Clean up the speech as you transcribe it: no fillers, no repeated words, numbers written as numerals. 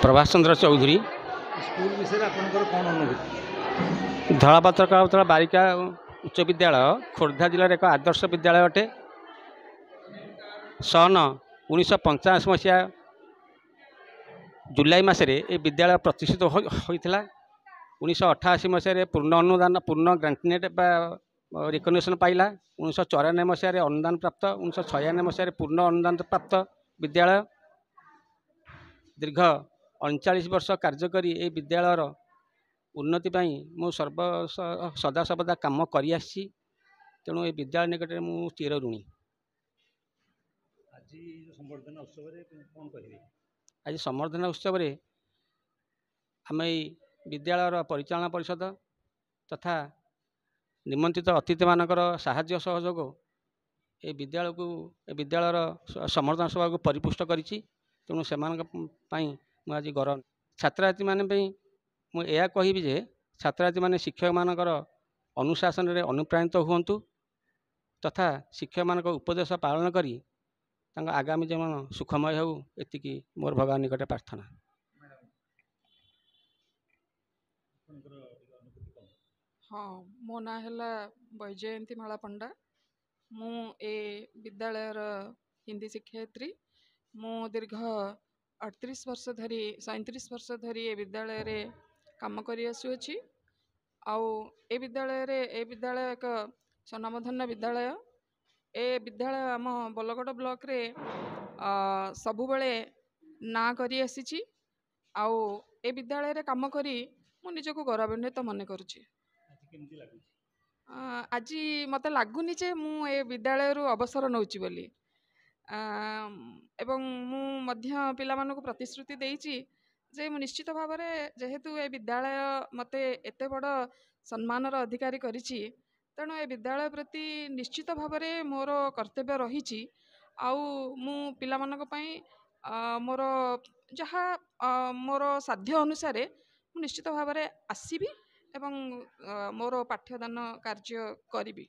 प्रभाष चंद्र Chaudhary. School विषय आपनकर कौन अनुभूति? धलापत्र कलावतला बालिका उच्च विद्यालय खोर्धा जिलार एक आदर्श विद्यालय अटे। सन 1985 मसीहा जुलाई मसरे ये विद्यालय प्रतिष्ठित होता। 1988 मसीह पूर्ण अनुदान पूर्ण ग्रांटनेट रिकग्निशन पाइला। 1994 मसीह अनुदान प्राप्त। 1996 मसीह पूर्ण अनुदान प्राप्त विद्यालय। दीर्घ 39 वर्ष कार्य करी ए विद्यालयर उन्नति पाई मु सदा सर्वदा काम करी आसी। तेणु ए विद्यालय निकट में मु चिर ऋणी। आज संवर्धना उत्सव रे कौन कहिबे? आज संवर्धना उत्सव रे आम विद्यालयर परिचालना परिषद तथा निमंत्रित अतिथि मानकर साहाय्य सहयोग ए विद्यालय को विद्यालयर संवर्धना सभा को परिपुष्ट करिछि। तेणु से आज गौरव छात्रार्थी मान मुझे कहबी जे छात्रार्थी मान शिक्षक मानकर अनुशासन रे अनुप्राणित हुंतु तथा शिक्षक मान उपदेश पालन करी आगामी जीवन सुखमय हो एतिकी मोर भगवान निकट प्रार्थना। हाँ, मो ना है वैजयंती माला पंडा। मु ए विद्यालयर हिंदी शिक्षयित्री। मु दीर्घ 38 वर्ष धरी 37 वर्ष धरी ए विद्यालय रे काम करी आसुअछि। आउ ए विद्यालय एक स्वनामधन्य विद्यालय। ए विद्यालय आम बलगड़ ब्लॉक रे सबु बेले ना करी आसीछि। आउ ए विद्यालय रे काम करी मु निजको गौरवान्वित मन करुछि। आज मत लगुनि जे मु ए विद्यालय रु अवसर नौछि बोली। एवं मु मध्य पिला मानको प्रतिश्रुति देइछि जे मु निश्चित भाव में जेहेतु ए विद्यालय मते एते बड़ सम्मानर अधिकारी करिछि तेणु ए विद्यालय प्रति निश्चित भाव में मोर कर्तव्य रही। आउ मु पिला मानक पई मोर जहा मोर साध्य अनुसार मु निश्चित भाव में आसीबी एवं मोर पाठ्यदान कार्य करिबी।